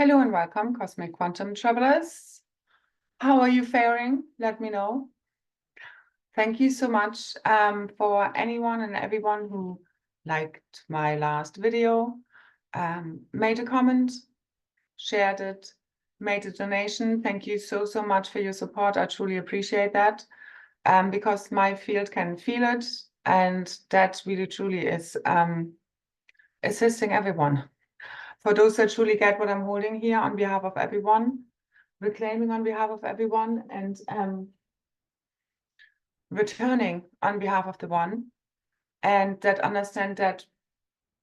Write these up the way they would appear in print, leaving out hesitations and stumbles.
Hello and welcome, Cosmic Quantum Travelers. How are you faring? Let me know. Thank you so much for anyone and everyone who liked my last video, made a comment, shared it, made a donation. Thank you so much for your support. I truly appreciate that because my field can feel it, and that really truly is assisting everyone. For those that truly get what I'm holding here on behalf of everyone, reclaiming on behalf of everyone, and returning on behalf of the one, and that understand that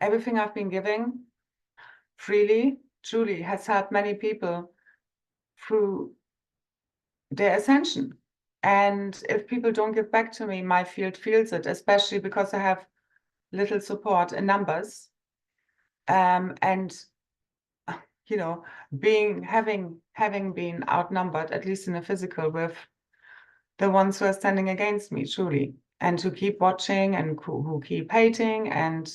everything I've been giving freely, truly has helped many people through their ascension. And if people don't give back to me, my field feels it, especially because I have little support in numbers. And you know, having been outnumbered, at least in the physical, with the ones who are standing against me, truly, and who keep watching and who keep hating. And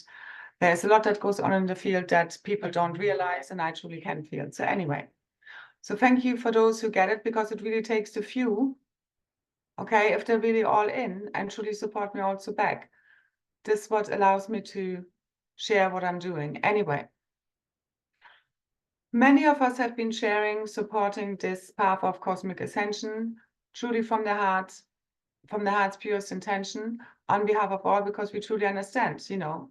there's a lot that goes on in the field that people don't realize, and I truly can feel. So anyway, so thank you for those who get it, because it really takes the few, okay, if they're really all in and truly support me also back. This is what allows me to share what I'm doing. Anyway, many of us have been sharing, supporting this path of cosmic ascension, truly from the heart, from the heart's purest intention, on behalf of all, because we truly understand, you know,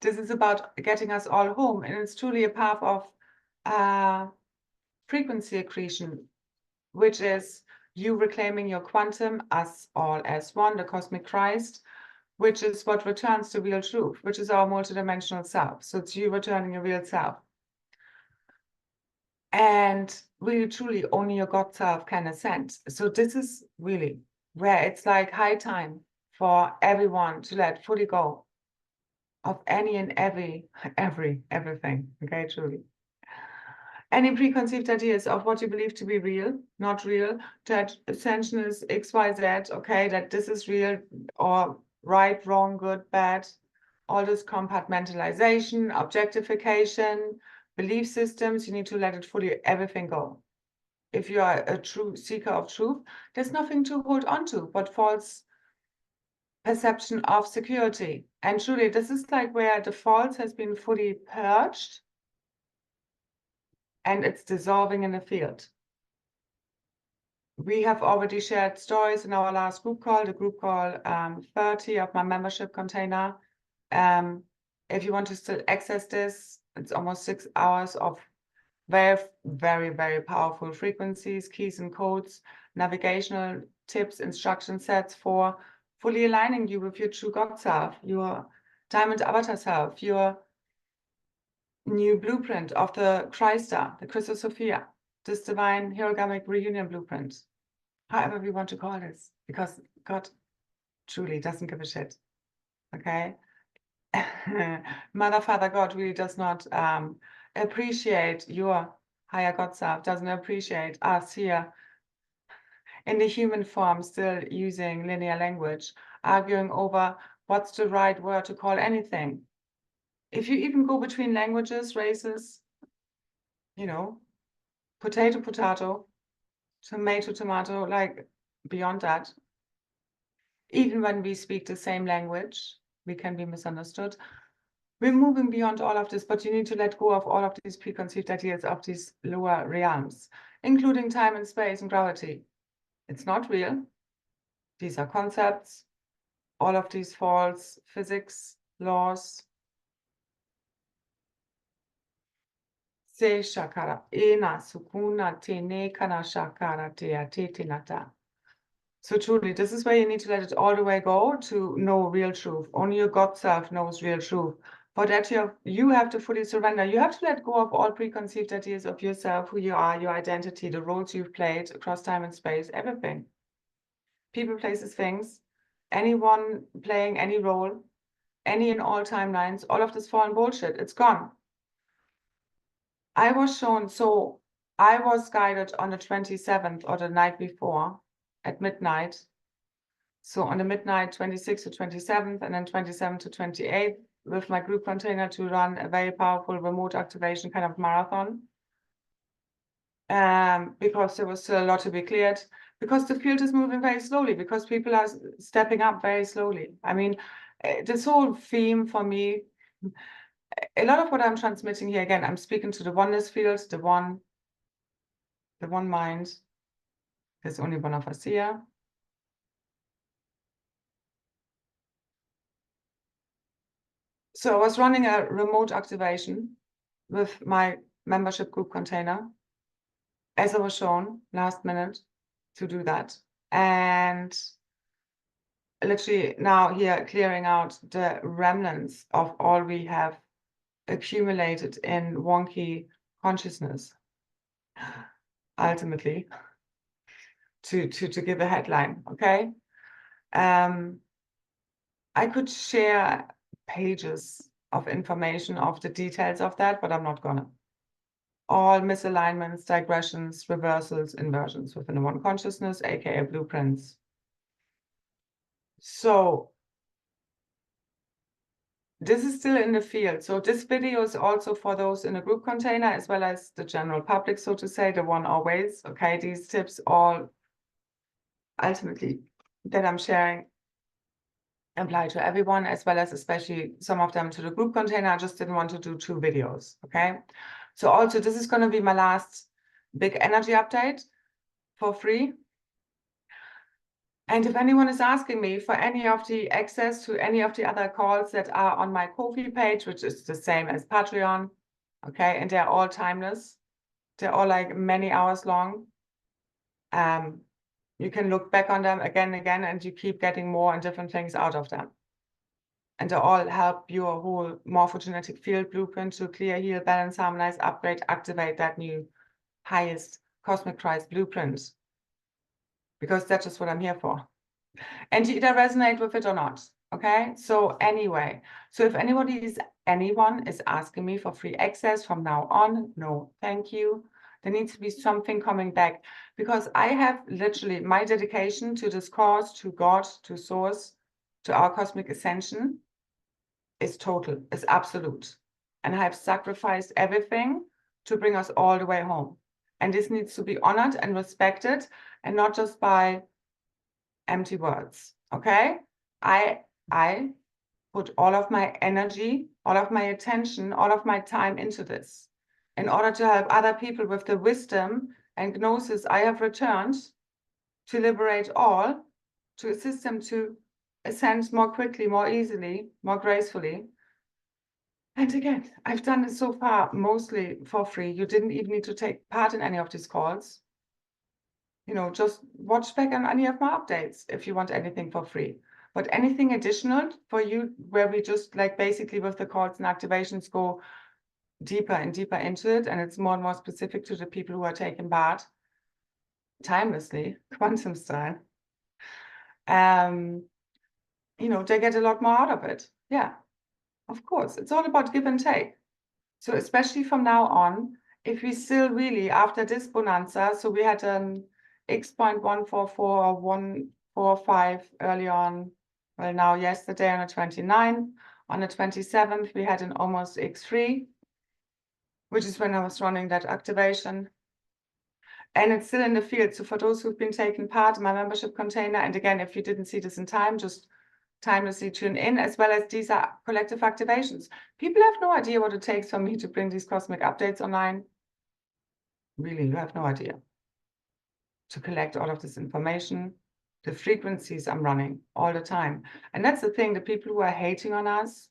this is about getting us all home, and it's truly a path of frequency accretion, which is you reclaiming your quantum, us all as one, the cosmic Christ, which is what returns to real truth, which is our multidimensional self. So it's you returning your real self. And really, truly, only your God self can ascend. So this is really where it's like high time for everyone to let fully go of any and everything, okay, truly. Any preconceived ideas of what you believe to be real, not real, that ascension is X, Y, Z, okay, that this is real, or right, wrong, good, bad, all this compartmentalization, objectification, belief systems, you need to let it fully, everything go. If you are a true seeker of truth, there's nothing to hold on to but false perception of security. And truly, this is like where the false has been fully purged, and it's dissolving in the field. We have already shared stories in our last group call, the group call 30 of my membership container. If you want to still access this, it's almost 6 hours of very powerful frequencies, keys and codes, navigational tips, instruction sets for fully aligning you with your true God self, your diamond avatar self, your new blueprint of the Krystar, the Krystar Sophia, this divine hierogamic reunion blueprint, however we want to call this, because God truly doesn't give a shit, okay? Mother, Father, God really does not appreciate your higher God self, doesn't appreciate us here in the human form, still using linear language, arguing over what's the right word to call anything. If you even go between languages, races, you know, potato, tomato, like beyond that, even when we speak the same language, we can be misunderstood. We're moving beyond all of this, but you need to let go of all of these preconceived ideas of these lower realms, including time and space and gravity. It's not real. These are concepts. All of these false physics, laws. Se shakara ena sukuna tene kana shakara te tinata. So truly, this is where you need to let it all the way go to know real truth. Only your God self knows real truth. For that, you have to fully surrender. You have to let go of all preconceived ideas of yourself, who you are, your identity, the roles you've played across time and space, everything. People, places, things, anyone playing any role, any and all timelines, all of this fallen bullshit, it's gone. I was shown, so I was guided on the 27th or the night before at midnight. So on the midnight, 26th to 27th, and then 27th to 28th, with my group container to run a very powerful remote activation kind of marathon because there was still a lot to be cleared, because the field is moving very slowly, because people are stepping up very slowly. I mean, this whole theme for me, a lot of what I'm transmitting here, again, I'm speaking to the oneness field, the one mind. There's only one of us here. So I was running a remote activation with my membership group container, as I was shown last minute to do that. And literally now here clearing out the remnants of all we have accumulated in wonky consciousness, ultimately, to give a headline, okay? I could share pages of information of the details of that, but I'm not gonna. All misalignments, digressions, reversals, inversions within the one consciousness, aka blueprints. So this is still in the field. So this video is also for those in a group container, as well as the general public, so to say, the one always. Okay, these tips all ultimately that I'm sharing apply to everyone, as well as especially some of them to the group container. I just didn't want to do 2 videos, okay? So also this is going to be my last big energy update for free. And if anyone is asking me for any of the access to any of the other calls that are on my Ko-fi page, which is the same as Patreon, okay, and they're all timeless, they're all like many hours long. You can look back on them again and again, and you keep getting more and different things out of them. And they all help your whole morphogenetic field blueprint to clear, heal, balance, harmonize, upgrade, activate that new highest cosmic Christ blueprint. Because that's just what I'm here for. And you either resonate with it or not. Okay, so anyway, so if anyone is asking me for free access from now on, no, thank you. There needs to be something coming back, because I have literally my dedication to this cause, to God, to source, to our cosmic ascension is total, is absolute. And I have sacrificed everything to bring us all the way home. And this needs to be honored and respected, and not just by empty words, okay? I put all of my energy, all of my attention, all of my time into this in order to help other people with the wisdom and gnosis I have returned to liberate all, to assist them to ascend more quickly, more easily, more gracefully. And again, I've done it so far mostly for free. You didn't even need to take part in any of these calls. You know, just watch back on any of my updates if you want anything for free. But anything additional for you, where we just like basically with the calls and activations go deeper and deeper into it, and it's more and more specific to the people who are taking part timelessly, quantum style. You know, they get a lot more out of it. Yeah, of course. It's all about give and take. So especially from now on, if we still really, after this bonanza, so we had an X.144 or 145 early on, well, now yesterday on the 29th, on the 27th, we had an almost X3, which is when I was running that activation. And it's still in the field. So for those who've been taking part in my membership container, and again, if you didn't see this in time, just timelessly tune in, as well as these are collective activations. People have no idea what it takes for me to bring these cosmic updates online. Really, you have no idea. To collect all of this information, the frequencies I'm running all the time. And that's the thing, the people who are hating on us,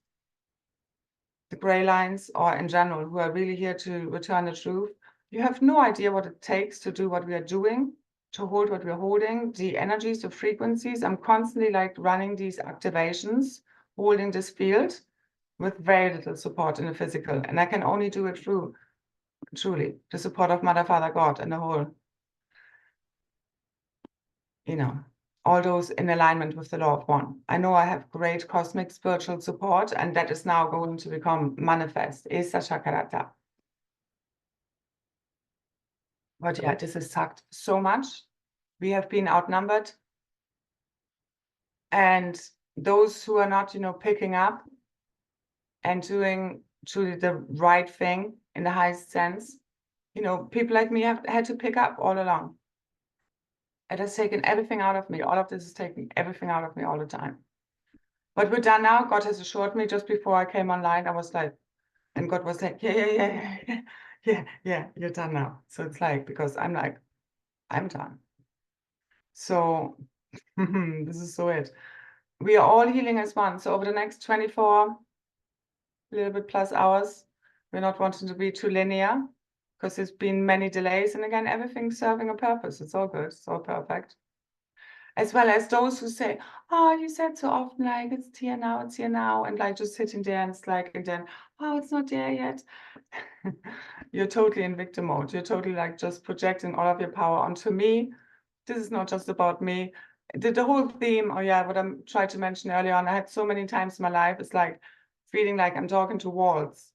the gray lines, or in general, who are really here to return the truth, you have no idea what it takes to do what we are doing, to hold what we're holding, the energies, the frequencies. I'm constantly like running these activations, holding this field with very little support in the physical. And I can only do it through, truly, the support of Mother, Father, God, and the whole, you know, all those in alignment with the law of one. I know I have great cosmic spiritual support, and that is now going to become manifest. Esa Shakarata. But yeah, this has sucked so much. We have been outnumbered. And those who are not, you know, picking up and doing truly the right thing in the highest sense, you know, people like me have had to pick up all along. It has taken everything out of me. All of this is taking everything out of me all the time. But we're done now. God has assured me just before I came online, I was like, and God was like, yeah, you're done now. So it's like, because I'm like, I'm done. So this is so it. We are all healing as one. So over the next 24, a little bit plus hours, we're not wanting to be too linear because there's been many delays. And again, everything's serving a purpose. It's all good. It's all perfect. As well as those who say, oh, you said so often, like, it's here now, it's here now. And like just sitting there and it's like, and then, oh, it's not there yet. You're totally in victim mode. You're totally like just projecting all of your power onto me. This is not just about me. The whole theme, oh yeah, what I'm trying to mention earlier on, I had so many times in my life, it's like feeling like I'm talking to walls.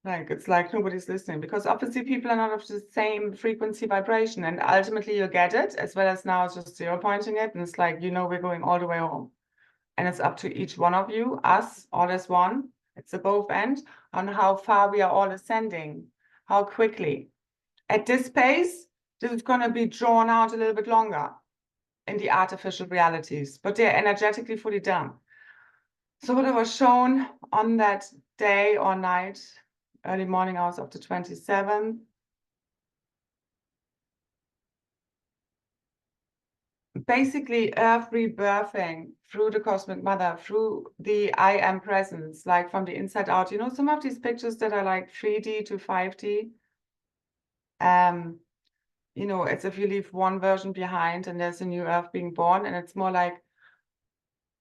Like, it's like nobody's listening because obviously people are not of the same frequency vibration. And ultimately you get it, as well as now it's just zero pointing it. And it's like, you know, we're going all the way home. And it's up to each one of you, us, all as one. It's a both end on how far we are all ascending, how quickly. At this pace, this is going to be drawn out a little bit longer in the artificial realities, but they're energetically fully done. So what I was shown on that day or night, early morning hours of the 27th, basically Earth rebirthing through the Cosmic Mother, through the I Am presence, like from the inside out. You know, some of these pictures that are like 3D to 5D, you know, it's if you leave one version behind and there's a new Earth being born, and it's more like,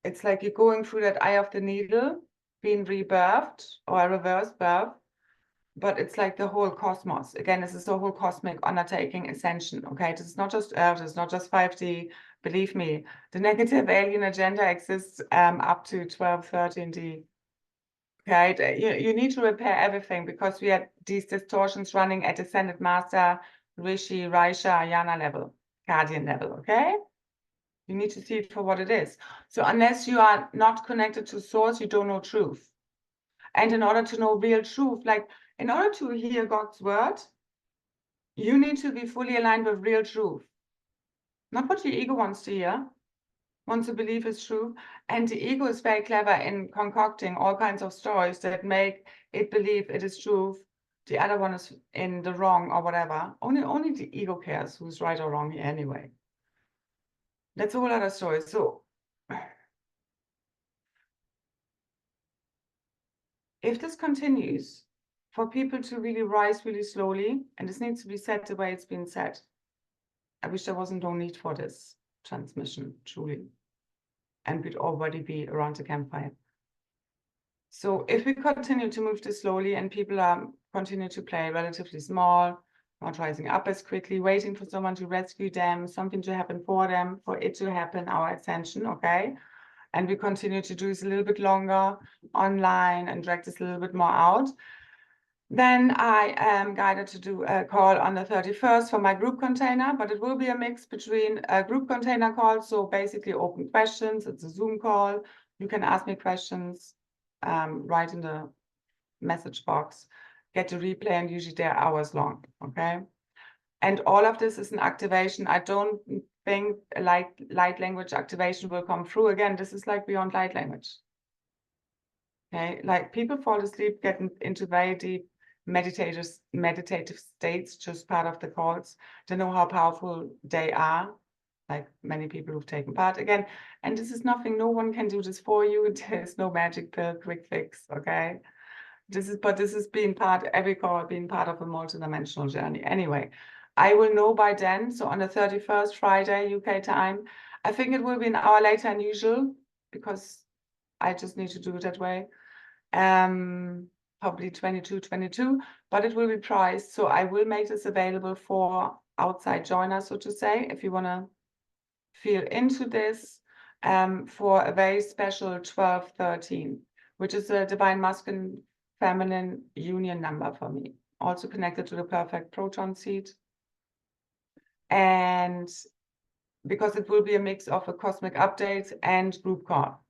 it's like you're going through that eye of the needle, being rebirthed or a reverse birth, but it's like the whole cosmos. Again, this is the whole cosmic undertaking, ascension, okay? This is not just Earth, it's not just 5D. Believe me, the negative alien agenda exists up to 12, 13D. Okay, you need to repair everything because we had these distortions running at Ascended Master, Rishi, Raisha, Ayana level, Guardian level, okay? You need to see it for what it is. So unless you are not connected to source, you don't know truth. And in order to know real truth, like in order to hear God's word, you need to be fully aligned with real truth. Not what your ego wants to hear, wants to believe is true. And the ego is very clever in concocting all kinds of stories that make it believe it is truth. The other one is in the wrong or whatever. Only the ego cares who's right or wrong here anyway. That's a whole other story. So if this continues, for people to really rise really slowly, and this needs to be said the way it's been said, I wish there wasn't no need for this transmission, truly. And we'd already be around the campfire. So if we continue to move this slowly and people continue to play relatively small, not rising up as quickly, waiting for someone to rescue them, something to happen for them, for it to happen, our ascension, okay? And we continue to do this a little bit longer online and drag this a little bit more out, then I am guided to do a call on the 31st for my group container, but it will be a mix between a group container call, so basically open questions. It's a Zoom call. You can ask me questions, right in the message box, get the replay, and usually they're hours long, okay? And all of this is an activation. I don't think light language activation will come through. Again, this is like beyond light language. Okay, like people fall asleep, get into very deep meditative states, just part of the calls, to know how powerful they are, like many people who've taken part again. And this is nothing, no one can do this for you. There's no magic pill, quick fix, okay? This is being part, every call being part of a multidimensional journey. Anyway, I will know by then. So on the 31st, Friday, UK time, I think it will be an hour later than usual because I just need to do it that way. Probably 22, but it will be priced. So I will make this available for outside joiners, so to say, if you want to feel into this, for a very special 1213, which is a divine masculine feminine union number for me, also connected to the perfect proton seed. And because it will be a mix of a cosmic update and group call.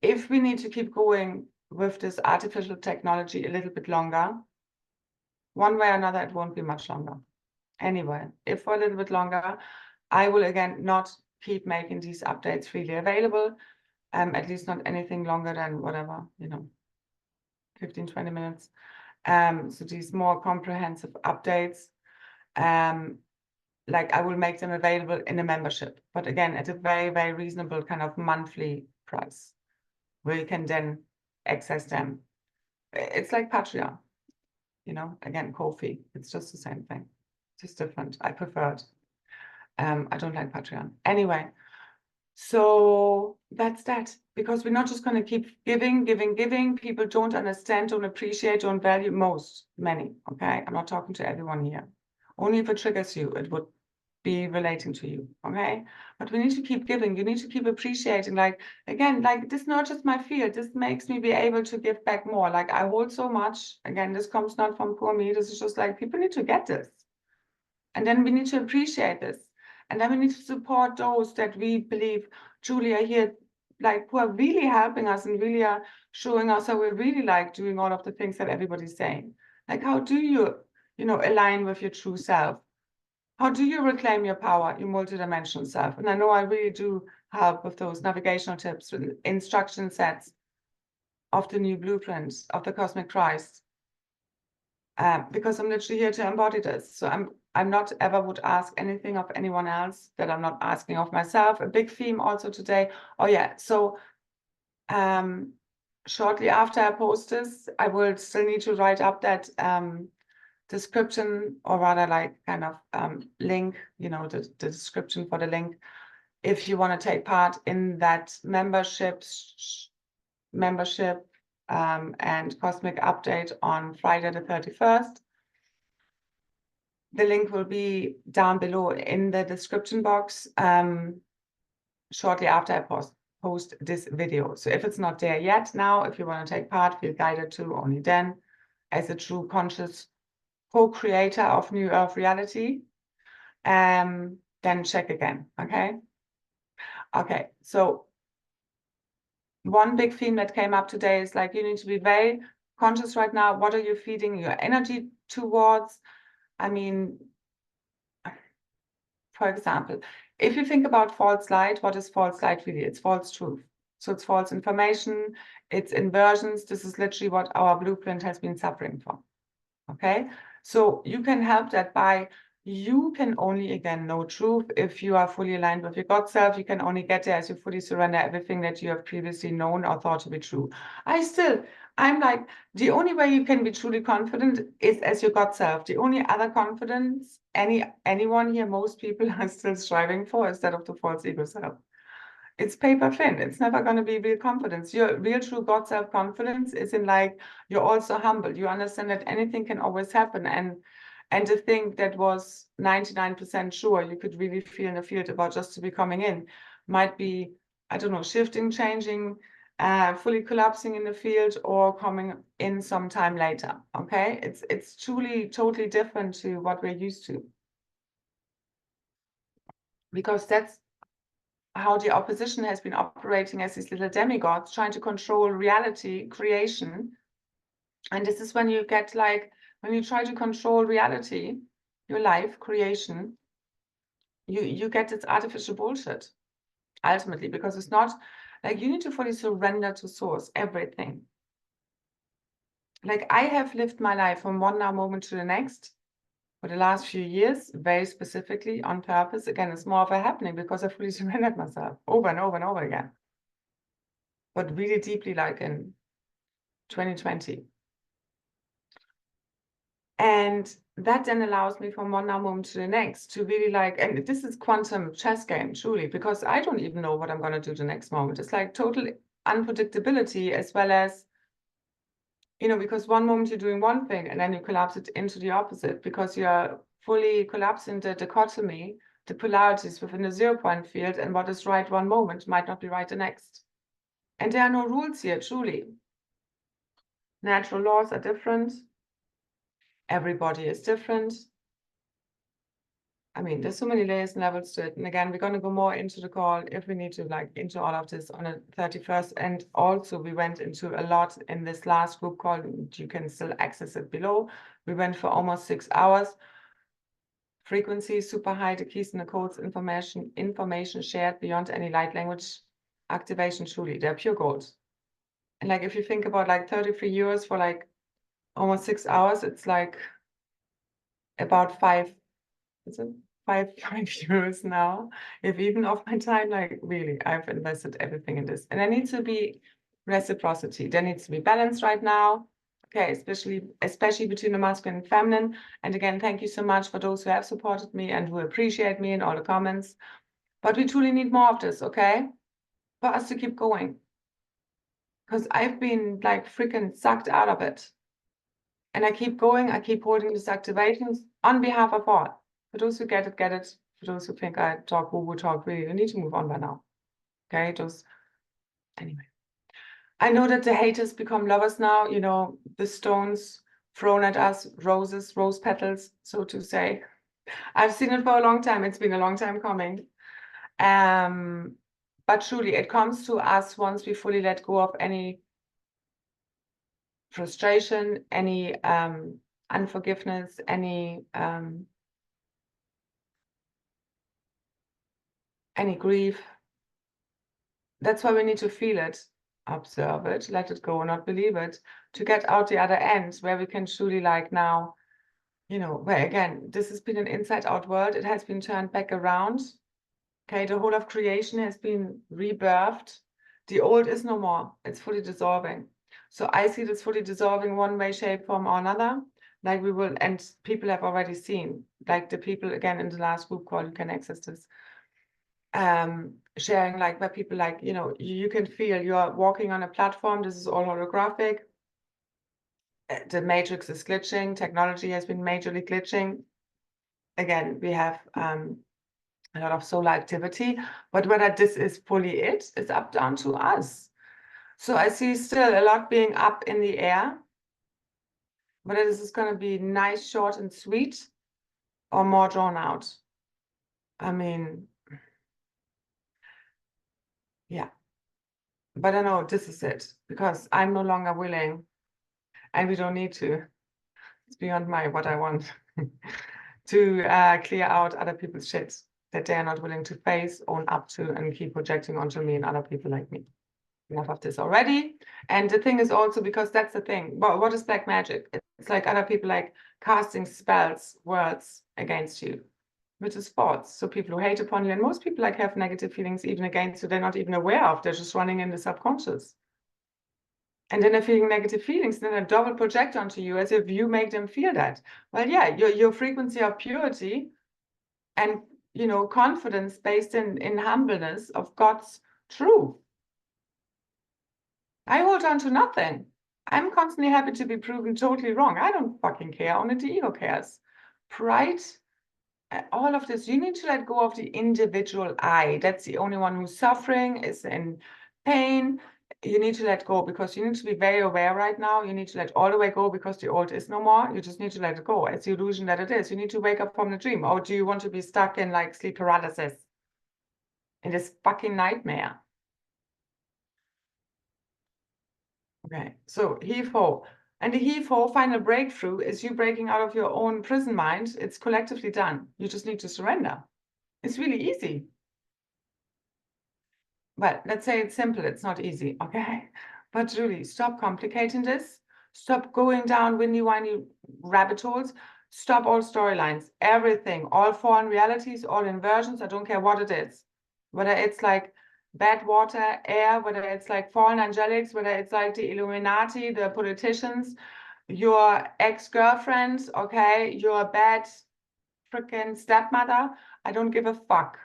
If we need to keep going with this artificial technology a little bit longer, one way or another, it won't be much longer. Anyway, if for a little bit longer, I will again not keep making these updates freely available, at least not anything longer than whatever, 15, 20 minutes. So these more comprehensive updates, like I will make them available in a membership, but again, at a very, very reasonable kind of monthly price, where you can then access them. It's like Patreon, again, Ko-fi. It's just the same thing, just different. I prefer it. I don't like Patreon. Anyway, so that's that, because we're not just going to keep giving. People don't understand, don't appreciate, don't value many, okay? I'm not talking to everyone here. Only if it triggers you, it would be relating to you, okay? But we need to keep giving. You need to keep appreciating. Like, again, like this nurtures my field. This makes me be able to give back more. Like I hold so much. Again, this comes not from poor me. This is just like, people need to get this. And then we need to appreciate this. And then we need to support those that we believe truly are here, like who are really helping us and really are showing us how we really like doing all of the things that everybody's saying. Like, how do you, align with your true self? How do you reclaim your power, your multidimensional self? And I know I really do help with those navigational tips, with instruction sets of the new blueprints of the Cosmic Christ, because I'm literally here to embody this. So I'm not ever would ask anything of anyone else that I'm not asking of myself. A big theme also today. Oh yeah, so shortly after I post this, I will still need to write up that description, or rather like kind of link, the description for the link, if you want to take part in that membership and cosmic update on Friday the 31st. The link will be down below in the description box shortly after I post this video. So if it's not there yet now, if you want to take part, feel guided to only then, as a true conscious co-creator of New Earth reality, then check again, okay? Okay, so one big theme that came up today is like, you need to be very conscious right now. What are you feeding your energy towards? I mean, for example, if you think about false light, what is false light really? It's false truth. So it's false information, it's inversions. This is literally what our blueprint has been suffering from, okay? So you can help that by, you can only, again, know truth if you are fully aligned with your God self. You can only get there as you fully surrender everything that you have previously known or thought to be true. I'm like, the only way you can be truly confident is as your God self. The only other confidence anyone here, most people are still striving for, is that of the false ego self. It's paper thin. It's never going to be real confidence. Your real true God self confidence is in like, you're also humble. You understand that anything can always happen. And the thing that was 99% sure you could really feel in the field about just to be coming in might be, I don't know, shifting, changing, fully collapsing in the field, or coming in sometime later. Okay, it's truly totally different to what we're used to, because that's how the opposition has been operating as these little demigods, trying to control reality, creation. And this is when you get like, when you try to control reality, your life, creation, you get this artificial bullshit, ultimately, because it's not like, you need to fully surrender to source, everything. Like, I have lived my life from one now moment to the next for the last few years, very specifically on purpose. Again, it's more of a happening because I fully surrendered myself over and over and over again, but really deeply, like in 2020. And that then allows me from one now moment to the next to really like, and this is quantum chess game, truly, because I don't even know what I'm going to do the next moment. It's like total unpredictability, as well as, because one moment you're doing one thing and then you collapse it into the opposite, because you're fully collapsing the dichotomy, the polarities within the 0-point field, and what is right one moment might not be right the next. And there are no rules here, truly. Natural laws are different. Everybody is different. I mean, there's so many layers and levels to it. And again, we're going to go more into the call if we need to, like, into all of this on the 31st. And also we went into a lot in this last group call. You can still access it below. We went for almost 6 hours. Frequency super high, the keys and the codes, information shared beyond any light language activation. Truly, they're pure gold. And like, if you think about like 33 euros for like almost 6 hours, it's like about 5 euros now, if even of my time. Like, really, I've invested everything in this, and there needs to be reciprocity. There needs to be balance right now. Okay, especially between the masculine and feminine. And again, thank you so much for those who have supported me and who appreciate me in all the comments. But we truly need more of this, okay? For us to keep going. Because I've been like freaking sucked out of it. And I keep going, I keep holding these activations on behalf of all. For those who get it, get it. For those who think I talk woo-woo talk, really, you need to move on by now. Okay, anyway. I know that the haters become lovers now, you know, the stones thrown at us, roses, rose petals, so to say. I've seen it for a long time. It's been a long time coming. But truly, it comes to us once we fully let go of any frustration, any unforgiveness, any grief. That's why we need to feel it, observe it, let it go, not believe it, to get out the other end, where we can truly, like, now, you know, where again, this has been an inside-out world. It has been turned back around. Okay, the whole of creation has been rebirthed. The old is no more. It's fully dissolving. So I see this fully dissolving one way, shape, form, or another. Like, we will, and people have already seen, like the people, again, in the last group call, you can access this, sharing, like, where people, like, you know, you can feel you're walking on a platform. This is all holographic. The matrix is glitching. Technology has been majorly glitching. Again, we have a lot of solar activity, but whether this is fully it is up down to us. So I see still a lot being up in the air, whether this is going to be nice, short, and sweet, or more drawn out. I mean, yeah. But I know this is it, because I'm no longer willing, and we don't need to. It's beyond what I want to clear out other people's shit that they are not willing to face, own up to, and keep projecting onto me and other people like me. Enough of this already. And the thing is also, because that's the thing, well, what is black magic? It's like other people, like, casting spells, words against you, which is thoughts. So people who hate upon you, and most people, like, have negative feelings even against you, they're not even aware of. They're just running in the subconscious. And then they're feeling negative feelings, then they double project onto you as if you make them feel that. Well, yeah, your frequency of purity and, you know, confidence based in humbleness of God's truth. I hold on to nothing. I'm constantly happy to be proven totally wrong. I don't fucking care. Only the ego cares. Pride, all of this, you need to let go of the individual I. That's the only one who's suffering, is in pain. You need to let go, because you need to be very aware right now. You need to let all the way go, because the old is no more. You just need to let it go. It's the illusion that it is. You need to wake up from the dream. Or do you want to be stuck in, like, sleep paralysis, in this fucking nightmare? Okay, so heave-ho. And the heave-ho final breakthrough is you breaking out of your own prison mind. It's collectively done. You just need to surrender. It's really easy. Well, let's say it's simple. It's not easy, okay? But really, stop complicating this. Stop going down windy rabbit holes. Stop all storylines, everything, all foreign realities, all inversions. I don't care what it is. Whether it's like bad water, air, whether it's like fallen angelics, whether it's like the Illuminati, the politicians, your ex-girlfriend, okay, your bad freaking stepmother. I don't give a fuck.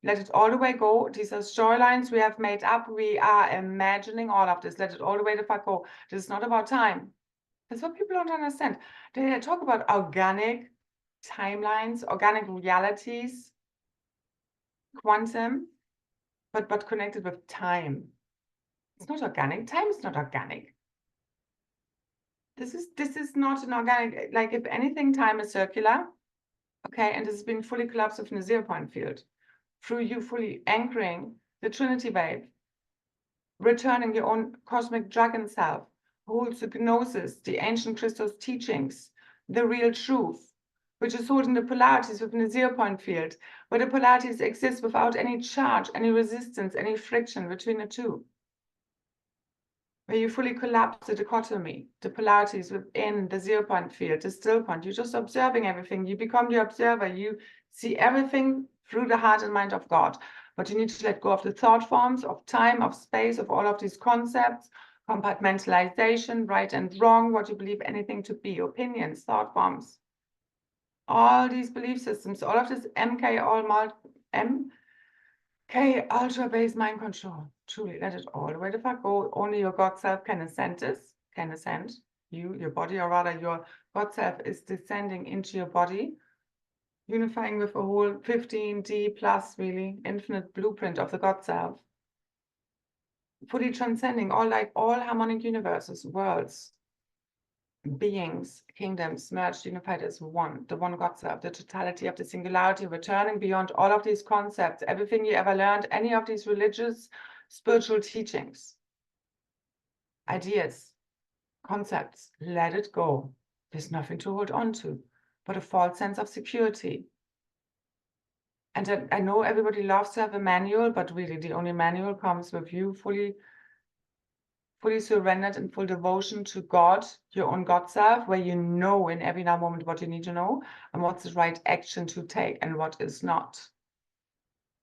Let it all the way go. These are storylines we have made up. We are imagining all of this. Let it all the way the fuck go. This is not about time. That's what people don't understand. They talk about organic timelines, organic realities, quantum, but connected with time. It's not organic. Time is not organic. This is not an organic, like, if anything, time is circular. Okay, and this is being fully collapsed within the 0-point field. Through you fully anchoring the Trinity wave, returning your own cosmic dragon self, who holds the gnosis, the ancient Christos teachings, the real truth, which is holding the polarities within the 0-point field, where the polarities exist without any charge, any resistance, any friction between the two. Where you fully collapse the dichotomy, the polarities within the 0-point field, the still point. You're just observing everything. You become the observer. You see everything through the heart and mind of God. But you need to let go of the thought forms, of time, of space, of all of these concepts, compartmentalization, right and wrong, what you believe anything to be, opinions, thought forms. All these belief systems, all of this MK ultra base mind control. Truly, let it all the way the fuck go. Only your God self can ascend this, can ascend you, your body, or rather your God self is descending into your body, unifying with a whole 15D plus really infinite blueprint of the God self. Fully transcending all harmonic universes, worlds, beings, kingdoms merged, unified as one, the one God self, the totality of the singularity, returning beyond all of these concepts, everything you ever learned, any of these religious, spiritual teachings, ideas, concepts, let it go. There's nothing to hold on to, but a false sense of security. And I know everybody loves to have a manual, but really the only manual comes with you fully surrendered in full devotion to God, your own God self, where you know in every now moment what you need to know and what's the right action to take and what is not.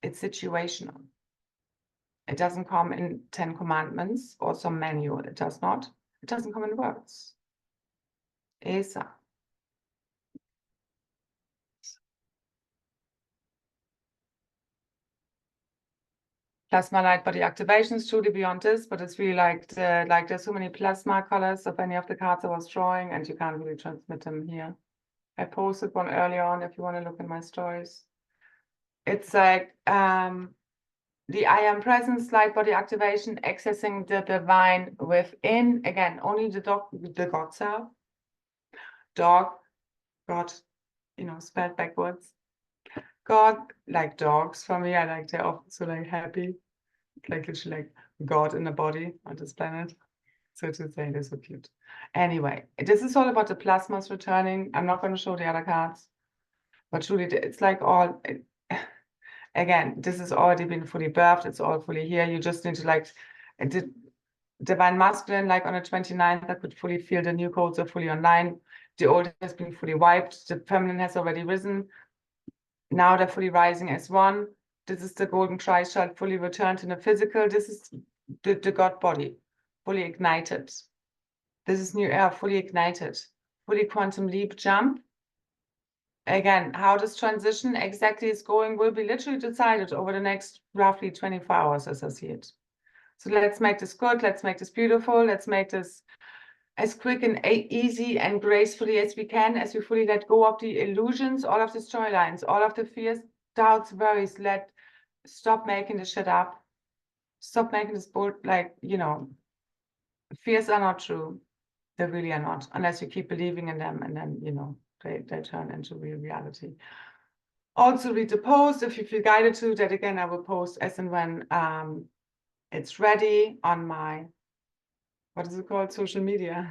It's situational. It doesn't come in 10 commandments or some manual. It does not. It doesn't come in words. ESA. Plasma light body activations truly beyond this, but it's really like there's so many plasma colors of any of the cards I was drawing, and you can't really transmit them here. I posted one earlier on if you want to look in my stories. It's like the I am presence, light body activation, accessing the divine within, again, only the God self. Dog, God, spelled backwards. God, like dogs for me, I like they're often so like happy, like literally like God in the body on this planet. So to say, they're so cute. Anyway, this is all about the plasmas returning. I'm not going to show the other cards, but truly, it's like all. Again, this has already been fully birthed. It's all fully here. You just need to like the divine masculine, like on the 29th, I could fully feel the new codes are fully online. The old has been fully wiped. The feminine has already risen. Now they're fully rising as one. This is the golden Christ fully returned in the physical. This is the God body, fully ignited. This is new air, fully ignited, fully quantum leap jump. Again, how this transition exactly is going will be literally decided over the next roughly 24 hours as I see it. So let's make this good. Let's make this beautiful. Let's make this as quick and easy and gracefully as we can, as we fully let go of the illusions, all of the storylines, all of the fears, doubts, worries. Stop making this shit up. Stop making this bold, fears are not true. They really are not, unless you keep believing in them and then, they turn into real reality. Also read the post if you feel guided to. That again, I will post as and when it's ready on my, what is it called, social media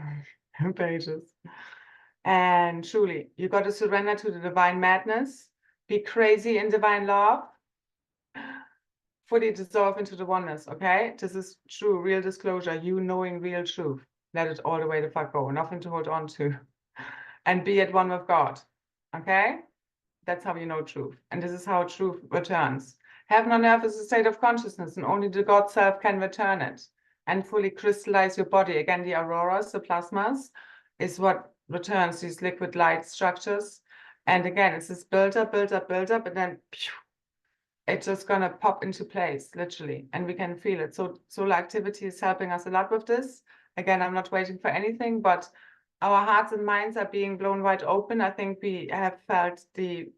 pages. And truly, you got to surrender to the divine madness, be crazy in divine love, fully dissolve into the oneness, okay? This is true, real disclosure, you knowing real truth. Let it all the way the fuck go, nothing to hold on to. And be at one with God, okay? That's how you know truth. And this is how truth returns. Heaven on earth is a state of consciousness, and only the God self can return it and fully crystallize your body. Again, the auroras, the plasmas, is what returns these liquid light structures. And again, it's this build up, and then pew, it's just gonna pop into place, literally, and we can feel it. So solar activity is helping us a lot with this. Again, I'm not waiting for anything, but our hearts and minds are being blown wide open. I think we have felt the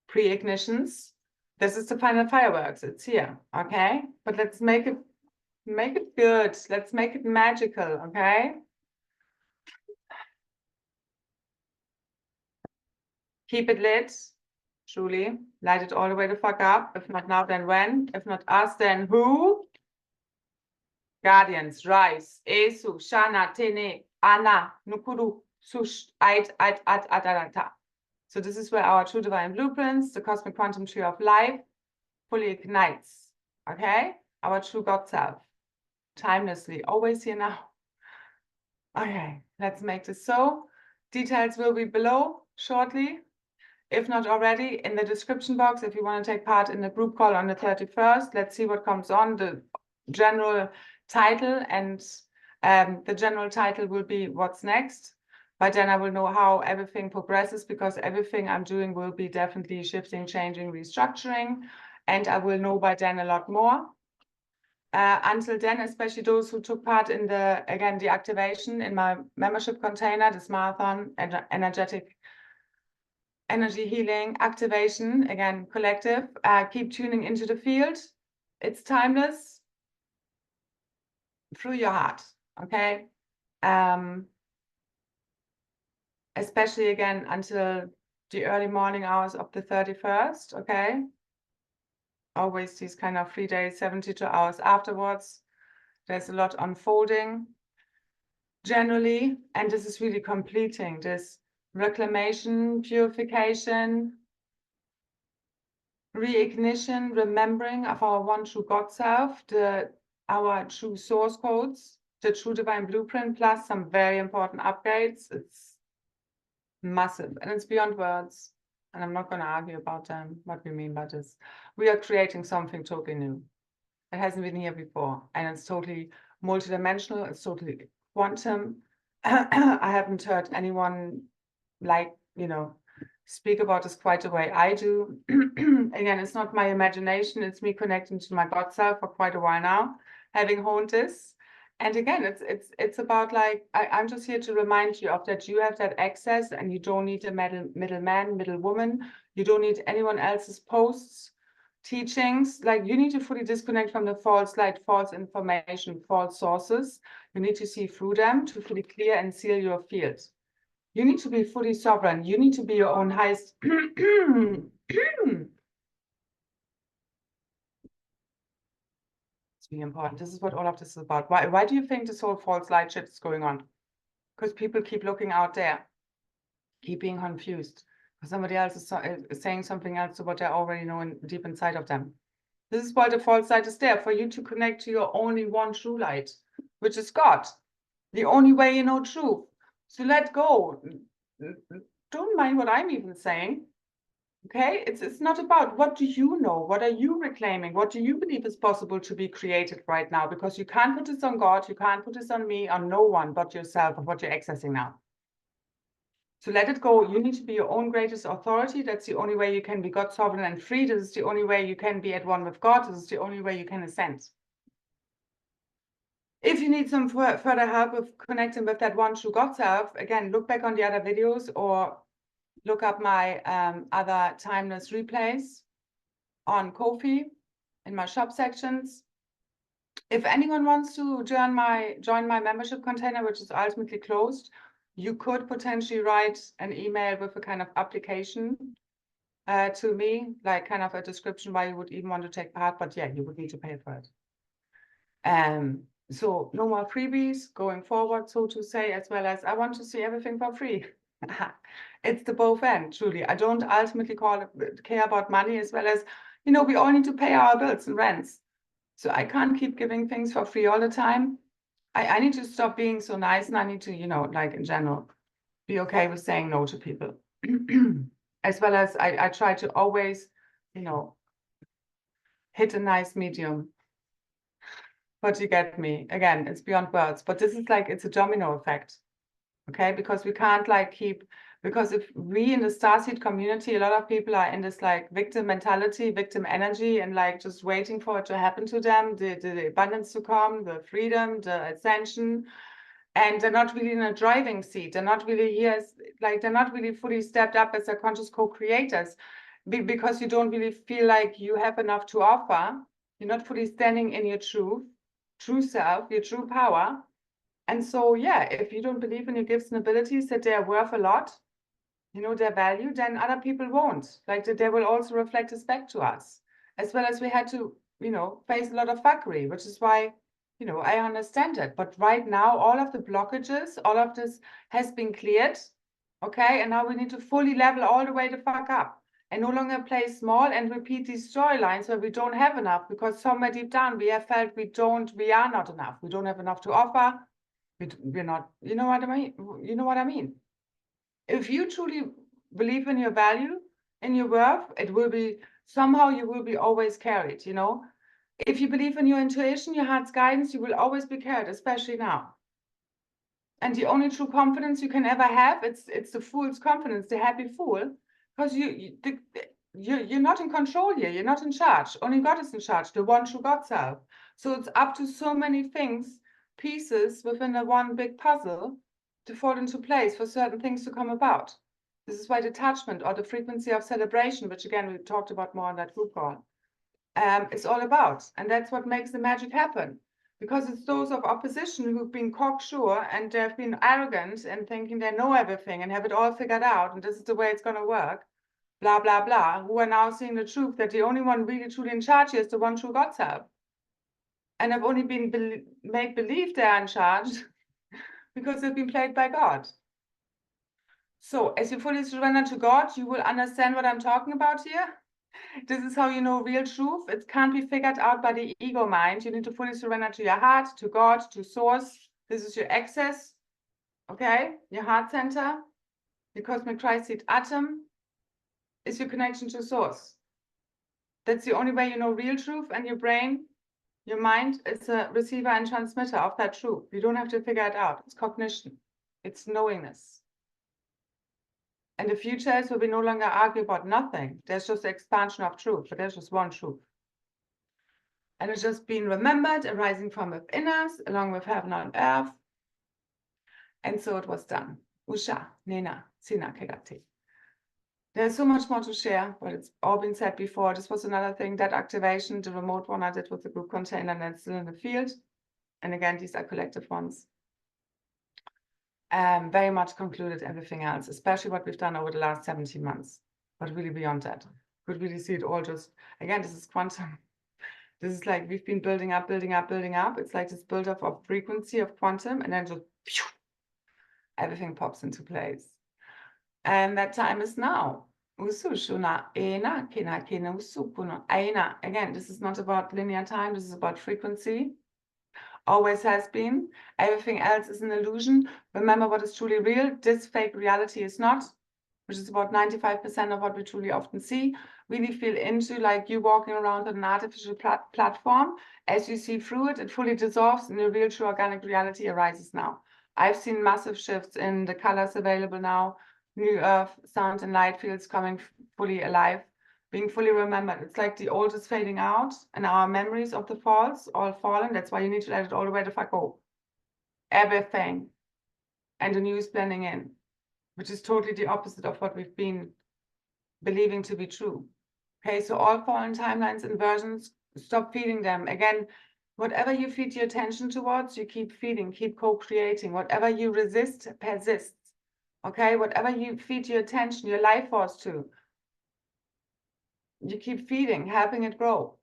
pre-ignitions. This is the final fireworks. It's here, okay? But let's make it good. Let's make it magical, okay? Keep it lit, truly. Light it all the way the fuck up. If not now, then when? If not us, then who? Guardians, rise. Esu, Shana, Tene, Ana, Nukuru, Sush, Adata. So this is where our true divine blueprints, the cosmic quantum tree of life, fully ignites. Okay? Our true God self. Timelessly, always here now. Okay, let's make this so. Details will be below shortly. If not already, in the description box, if you want to take part in the group call on the 31st, let's see what comes on. The general title and the general title will be what's next. But then I will know how everything progresses, because everything I'm doing will be definitely shifting, changing, restructuring. And I will know by then a lot more. Until then, especially those who took part in the activation in my membership container, this marathon, energy healing, activation, again, collective, keep tuning into the field. It's timeless through your heart, okay? Especially again, until the early morning hours of the 31st, okay? Always these kind of 3 days, 72 hours afterwards. There's a lot unfolding generally, and this is really completing this reclamation, purification, reignition, remembering of our one true God self, our true source codes, the true divine blueprint, plus some very important upgrades. It's massive and it's beyond words. And I'm not going to argue about them, what we mean by this. We are creating something totally new. It hasn't been here before. And it's totally multidimensional. It's totally quantum. I haven't heard anyone speak about this quite the way I do. Again, it's not my imagination. It's me connecting to my God self for quite a while now, having honed this. And again, it's about I'm just here to remind you of that you have that access, and you don't need a middleman, middlewoman. You don't need anyone else's posts, teachings. You need to fully disconnect from the false light, false information, false sources. You need to see through them to fully clear and seal your field. You need to be fully sovereign. You need to be your own highest. It's really important. This is what all of this is about. Why do you think this whole false light shit is going on? Because people keep looking out there, keep being confused. Because somebody else is saying something else to what they already know deep inside of them. This is why the false light is there, for you to connect to your only one true light, which is God. The only way you know truth. So let go. Don't mind what I'm even saying. Okay, it's not about what do you know, what are you reclaiming, what do you believe is possible to be created right now, because you can't put this on God, you can't put this on me, on no one but yourself, of what you're accessing now. So let it go. You need to be your own greatest authority. That's the only way you can be God, sovereign and free. This is the only way you can be at one with God. This is the only way you can ascend. If you need some further help with connecting with that one true God self, again, look back on the other videos or look up my other timeless replays on Ko-fi in my shop sections. If anyone wants to join my membership container, which is ultimately closed, you could potentially write an email with a kind of application to me, like kind of a description why you would even want to take part, but yeah, you would need to pay for it. So no more freebies going forward, so to say, as well as I want to see everything for free. It's the both end, truly. I don't ultimately care about money, as well as, we all need to pay our bills and rents. So I can't keep giving things for free all the time. I need to stop being so nice, and I need to, in general, be okay with saying no to people. As well as I try to always, hit a nice medium. But you get me. Again, it's beyond words. But this is it's a domino effect. Okay? Because we can't because if we in the starseed community, a lot of people are in this victim mentality, victim energy, and just waiting for it to happen to them, the abundance to come, the freedom, the ascension. And they're not really in a driving seat. They're not really here, they're not really fully stepped up as their conscious co-creators, because you don't really feel like you have enough to offer. You're not fully standing in your true self, your true power. And so, yeah, if you don't believe in your gifts and abilities, that they are worth a lot, you know, their value, then other people won't. Like they will also reflect this back to us, as well as we had to, you know, face a lot of fuckery, which is why, you know, I understand it. But right now, all of the blockages, all of this has been cleared, okay? And now we need to fully level all the way the fuck up and no longer play small and repeat these storylines where we don't have enough, because somewhere deep down we have felt we are not enough. We don't have enough to offer. We're not, you know what I mean? You know what I mean? If you truly believe in your value, in your worth, it will be, somehow you will be always carried, you know? If you believe in your intuition, your heart's guidance, you will always be carried, especially now. And the only true confidence you can ever have, it's the fool's confidence, the happy fool, because you're not in control here. You're not in charge. Only God is in charge, the one true God self. So it's up to so many things, pieces within the one big puzzle to fall into place for certain things to come about. This is why detachment, or the frequency of celebration, which again we talked about more on that group call, is all about. And that's what makes the magic happen. Because it's those of opposition who've been cocksure and they've been arrogant and thinking they know everything and have it all figured out and this is the way it's going to work, blah, blah, blah, who are now seeing the truth that the only one really truly in charge here is the one true God self. And have only been made believe they're in charge because they've been played by God. So as you fully surrender to God, you will understand what I'm talking about here. This is how you know real truth. It can't be figured out by the ego mind. You need to fully surrender to your heart, to God, to source. This is your access, okay? Your heart center, your cosmic Christ seed atom is your connection to source. That's the only way you know real truth, and your brain, your mind is a receiver and transmitter of that truth. You don't have to figure it out. It's cognition. It's knowingness. And the future is where we no longer argue about nothing. There's just the expansion of truth, but there's just one truth. And it's just being remembered, arising from within us, along with heaven on earth. And so it was done. Usha, Nena, Sina, Kegati. There's so much more to share, but it's all been said before. This was another thing, that activation, the remote one I did with the group container, and it's still in the field. And again, these are collective ones. Very much concluded everything else, especially what we've done over the last 17 months, but really beyond that. Could really see it all just, again, this is quantum. This is like we've been building up, building up, building up. It's like this build-up of frequency of quantum, and then just phew, everything pops into place. And that time is now. Again, this is not about linear time. This is about frequency. Always has been. Everything else is an illusion. Remember what is truly real. This fake reality is not, which is about 95% of what we truly often see. Really feel into like you walking around on an artificial platform. As you see through it, it fully dissolves and the real true organic reality arises now. I've seen massive shifts in the colors available now. New earth, sound and light fields coming fully alive, being fully remembered. It's like the old is fading out and our memories of the false all fallen. That's why you need to let it all the way the fuck go. Everything. And the new is blending in, which is totally the opposite of what we've been believing to be true. Okay, so all fallen timelines and versions, stop feeding them. Again, whatever you feed your attention towards, you keep feeding, keep co-creating. Whatever you resist, persists. Okay, whatever you feed your attention, your life force to, you keep feeding, helping it grow.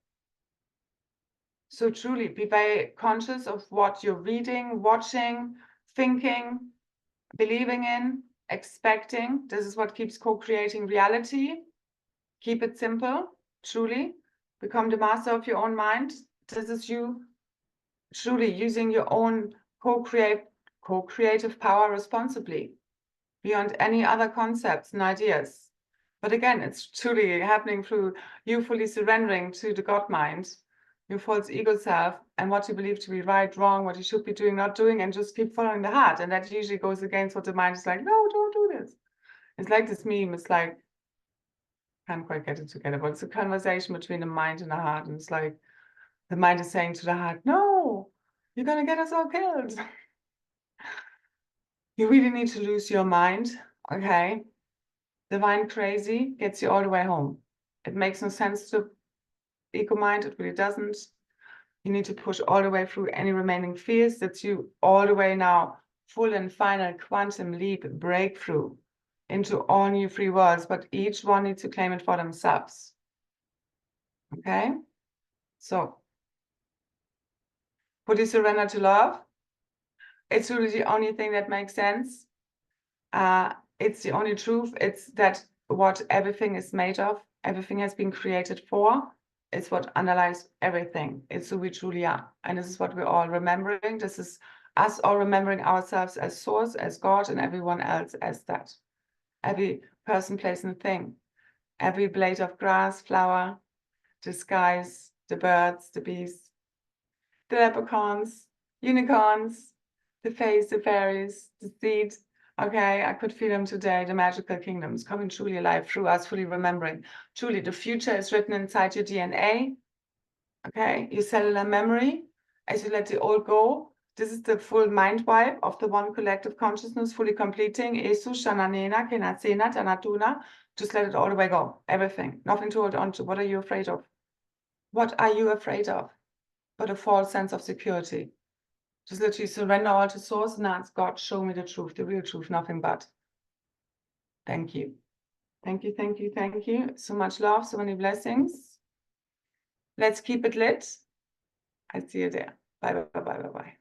So truly be very conscious of what you're reading, watching, thinking, believing in, expecting. This is what keeps co-creating reality. Keep it simple, truly. Become the master of your own mind. This is you truly using your own co-creative power responsibly, beyond any other concepts and ideas. But again, it's truly happening through you fully surrendering to the God mind, your false ego self, and what you believe to be right, wrong, what you should be doing, not doing, and just keep following the heart. And that usually goes against what the mind is like, no, don't do this. It's like this meme. It's like, can't quite get it together, but it's a conversation between the mind and the heart. And it's like, the mind is saying to the heart, no, you're going to get us all killed. You really need to lose your mind, okay? Divine crazy gets you all the way home. It makes no sense to ego mind, it really doesn't. You need to push all the way through any remaining fears. That's you all the way now, full and final quantum leap breakthrough into all new free worlds, but each one needs to claim it for themselves. Okay? So, would you surrender to love? It's really the only thing that makes sense. It's the only truth. It's that what everything is made of, everything has been created for. It's what underlies everything. It's who we truly are. And this is what we're all remembering. This is us all remembering ourselves as source, as God, and everyone else as that. Every person, place, and thing. Every blade of grass, flower, the skies, the birds, the bees, the leprechauns, unicorns, the fays, the fairies, the seed. Okay, I could feel them today, the magical kingdoms coming truly alive through us, fully remembering. Truly, the future is written inside your DNA. Okay, your cellular memory. As you let the old go, this is the full mind wipe of the one collective consciousness, fully completing. Esu, Shananena, Kenasena, Tanatuna. Just let it all the way go. Everything. Nothing to hold on to. What are you afraid of? What are you afraid of? But a false sense of security. Just literally surrender all to source and ask God, show me the truth, the real truth, nothing but. Thank you. Thank you, thank you, thank you. So much love, so many blessings. Let's keep it lit. I see you there. Bye, bye, bye, bye, bye.